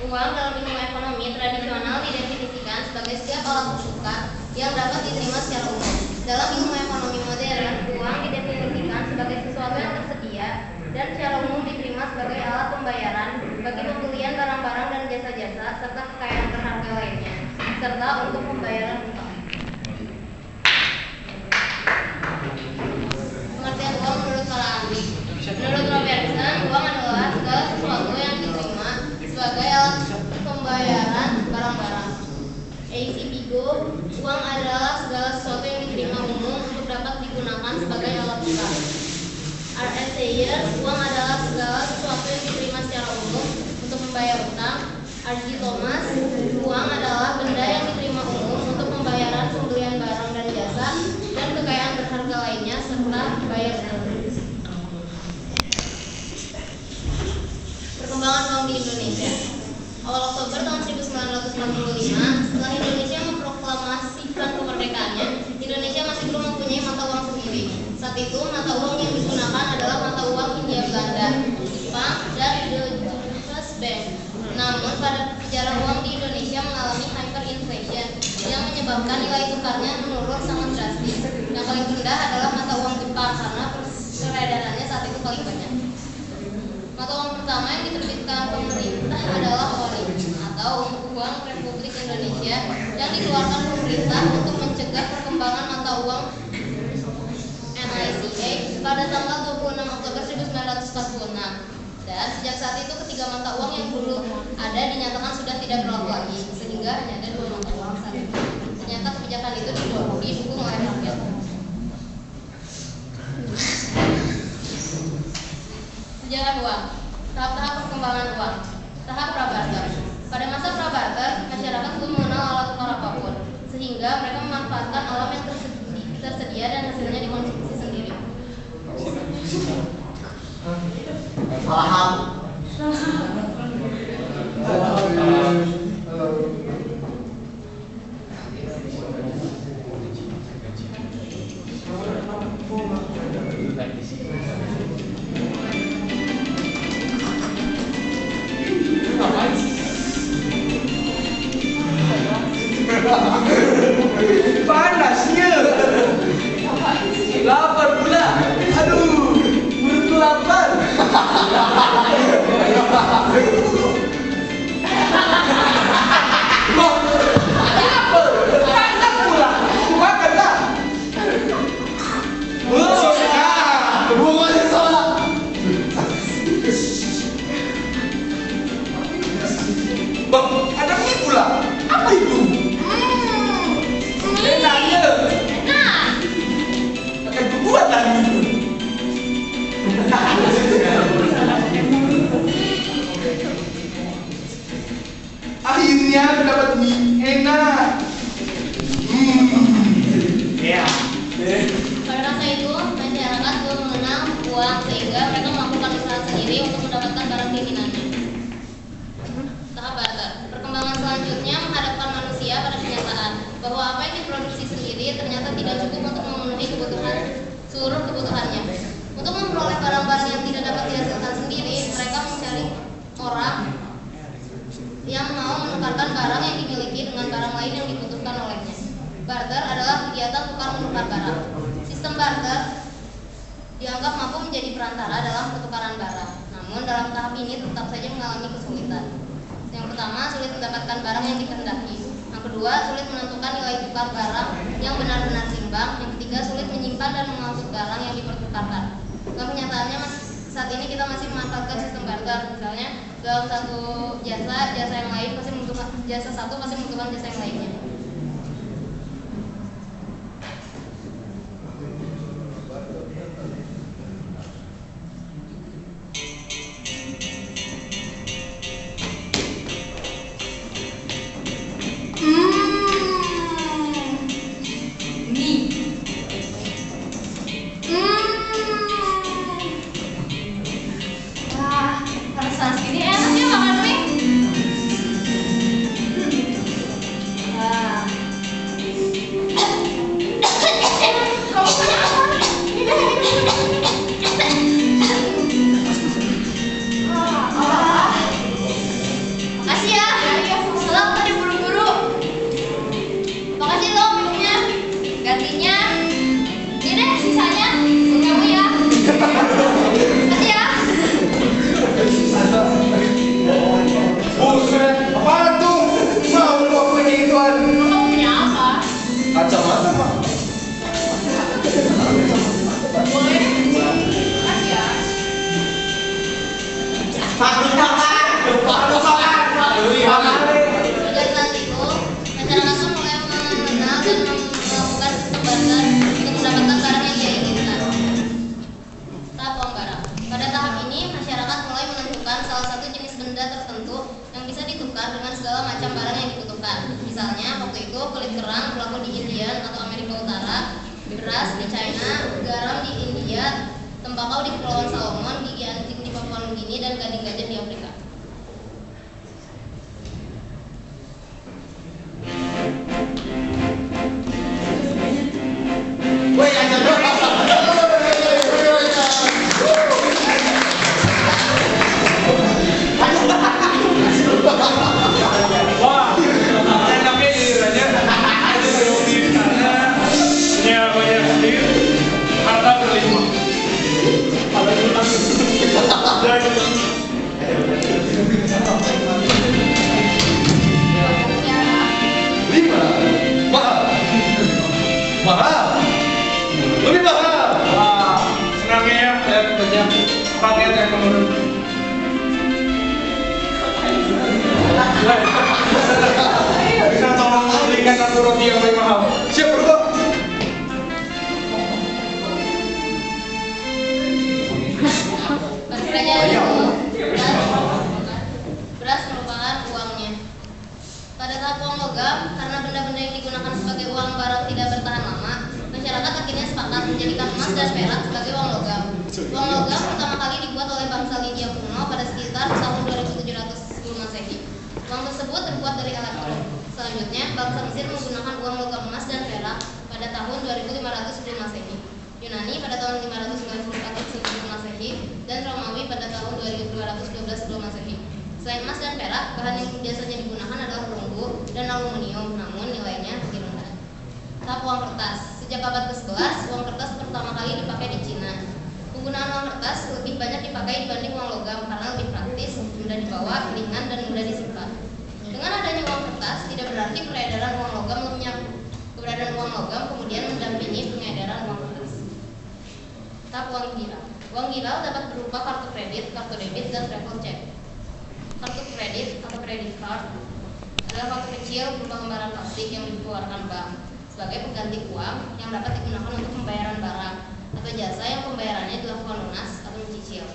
Uang dalam ilmu ekonomi tradisional didefinisikan sebagai setiap alat tukar yang dapat diterima secara umum. Dalam ilmu ekonomi modern, uang didefinisikan sebagai sesuatu yang tersedia dan secara umum diterima sebagai alat pembayaran bagi pembelian barang-barang dan jasa-jasa serta kekayaan berharga lainnya, serta untuk pembayaran utang. Pengertian uang menurut para ahli. Menurut Robertson, uang adalah segala sesuatu yang diterima sebagai alat pembayaran barang-barang. A.C. Vigo, uang adalah segala sesuatu yang diterima umum untuk dapat digunakan sebagai alat tukar. R.S. Sayers, uang adalah segala sesuatu yang diterima secara umum untuk membayar utang. R.G. Thomas, uang adalah benda yang diterima umum untuk pembayaran pembelian barang dan jasa dan kekayaan berharga lainnya serta bayar utang. Perkembangan uang di Indonesia. Awal Oktober tahun 1945, setelah Indonesia memproklamasikan kemerdekaannya, Indonesia masih belum mempunyai mata uang sendiri. Saat itu, mata uang yang digunakan adalah mata uang Hindia Belanda, Jepang, dan The Julius Bank. Namun, pada sejarah uang di Indonesia mengalami hyperinflation yang menyebabkan nilai tukarnya menurun sangat drastis. Yang paling rendah adalah mata uang Jepang karena peredarannya saat itu paling banyak. Mata uang pertama yang diterbitkan pemerintah adalah ORI atau Uang Republik Indonesia yang dikeluarkan pemerintah untuk mencegah perkembangan mata uang NICA pada tanggal 26 Oktober 1946. Dan sejak saat itu ketiga mata uang yang dulu ada dinyatakan sudah tidak berlaku lagi, sehingga hanya ada dua mata uang saat itu. Ternyata kebijakan itu didukung oleh rakyat. Sejarah uang. Tahap-tahap perkembangan uang. Tahap prabarter. Pada masa prabarter, masyarakat belum mengenal alat tukar apapun, sehingga mereka memanfaatkan alam yang tersedia dan hasilnya dikonsumsi sendiri. Panasnya, lapar pula. Aduh, perutku lapar. Loh, apa? Panas pula. Makan tak? Hubungannya salah. Bang, ada mie pula. Apa itu? Enaknya. Nah, Akan kubuat lagi. Akhirnya aku dapat mie enak. Ya. pada masa itu masyarakat belum mengenal uang sehingga mereka melakukan usaha sendiri untuk mendapatkan barang keinginannya. Tahap barter. Perkembangan selanjutnya menghadapkan manusia pada kenyataan bahwa apa yang diproduksi sendiri ternyata tidak cukup untuk memenuhi seluruh kebutuhannya. Untuk memperoleh barang-barang yang tidak dapat dihasilkan sendiri, mereka mencari orang yang mau menukarkan barang yang dimiliki dengan barang lain yang dibutuhkan olehnya. Barter adalah kegiatan tukar menukar barang. Sistem barter dianggap mampu menjadi perantara dalam pertukaran barang. Namun dalam tahap ini tetap saja mengalami kesulitan. Yang pertama, sulit mendapatkan barang yang dikehendaki. Yang kedua, sulit menentukan nilai tukar barang yang benar-benar seimbang. Yang ketiga, sulit menyimpan dan mengangkut barang yang dipertukarkan. Dalam kenyataannya, saat ini kita masih memanfaatkan sistem barter. Misalnya, dalam satu jasa yang lain pasti membutuhkan jasa satu pasti membutuhkan jasa yang lainnya. Panas-panas gini enak ya makan mie. beras di China, garam di India, tembakau di Kepulauan Salomon, gigi anjing di Papua Nugini, dan gading gajah di Afrika. Wah, enaknya gilirannya ada lebih karena punya banyak sendiri, harta berlimpah. Lima. Mahal. Mahal. Lebih mahal. Wah, senangnya ya banyak paket yang kemudian. Bisa tolong belikan satu roti yang lebih mahal. Siap bro. Pada kerajaan itu, beras merupakan uangnya. Pada tahap uang logam, karena benda-benda yang digunakan sebagai uang barang tidak bertahan lama, masyarakat akhirnya sepakat menjadikan emas dan perak sebagai uang logam. Uang logam pertama kali dibuat oleh bangsa Lydia kuno pada sekitar tahun 2700 sebelum Masehi. Uang tersebut terbuat dari elektron. Selanjutnya, bangsa Mesir menggunakan uang logam emas dan perak pada tahun 2500 sebelum Masehi. Yunani pada tahun 594 sebelum Masehi, dan Romawi pada tahun 2212 sebelum Masehi. Selain emas dan perak, bahan yang biasanya digunakan adalah perunggu dan aluminium, namun nilainya lebih rendah. Tahap uang kertas. Sejak abad ke-11, uang kertas pertama kali dipakai di Cina. Penggunaan uang kertas lebih banyak dipakai dibanding uang logam karena lebih praktis, mudah dibawa, ringan, dan mudah disimpan. Dengan adanya uang kertas, tidak berarti peredaran uang logam lenyap. Keberadaan uang logam kemudian mendampingi pengedaran uang kertas. Tahap uang giral. Uang giral dapat berupa kartu kredit, kartu debit, dan travel check. Kartu kredit atau credit card adalah kartu kecil berupa lembaran plastik yang dikeluarkan bank sebagai pengganti uang yang dapat digunakan untuk pembayaran barang atau jasa yang pembayarannya dilakukan lunas atau mencicil.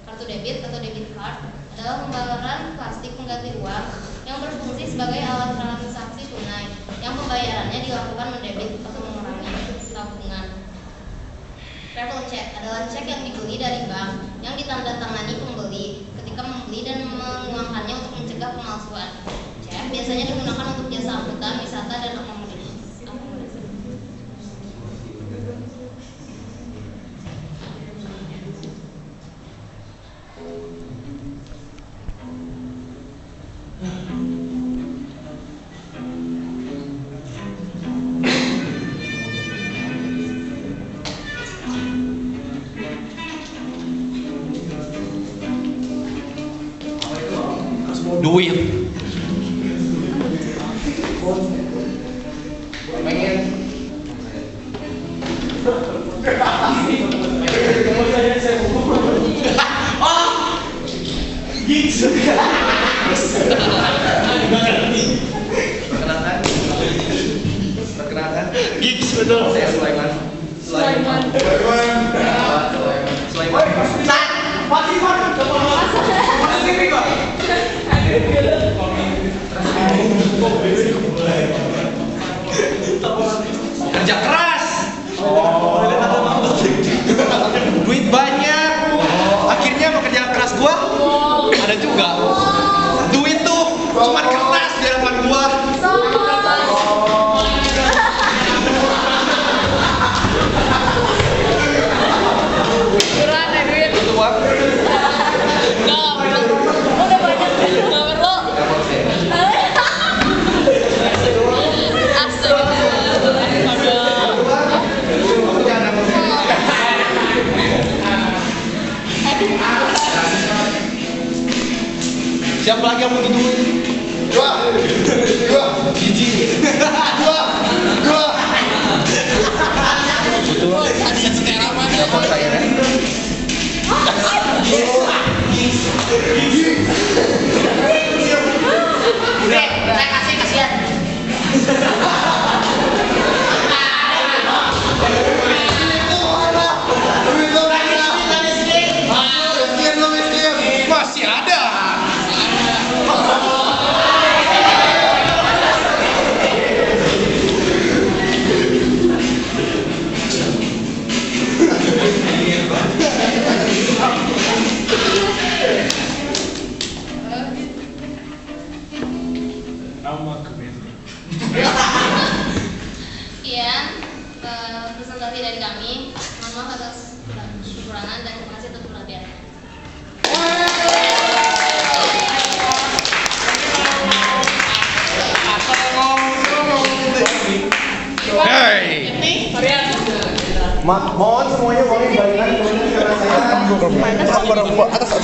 Kartu debit atau debit card adalah lembaran plastik pengganti uang yang berfungsi sebagai alat transaksi tunai yang pembayarannya dilakukan mendebit atau mengurangi tabungan. Travel check adalah cek yang dibeli dari bank yang ditandatangani pembeli ketika membeli dan menguangkannya untuk mencegah pemalsuan. Cek biasanya digunakan untuk jasa angkutan, wisata, dan akomodasi. Duit. Perkenalkan. Gigs betul. Saya Sulaiman. Sulaiman. Kerja keras. Duit banyak. Akhirnya pekerjaan keras gua ada juga. Duit tuh cuma kertas di hadapan gua. Kurang deh duit. Itu uang. Nggak perlu. Udah banyak. Nggak perlu. Siapa lagi yang butuh duit? Dua. Jijik. Dua. Butuh. Telepon saya kan? Udah, saya kasih kasihan. Masih ada. Nama Kemenlu. Sekian presentasi dari kami. Mohon maaf atas kekurangan dan terima kasih atas perhatian. Hey. Mohon semuanya boleh balikan karena saya Atas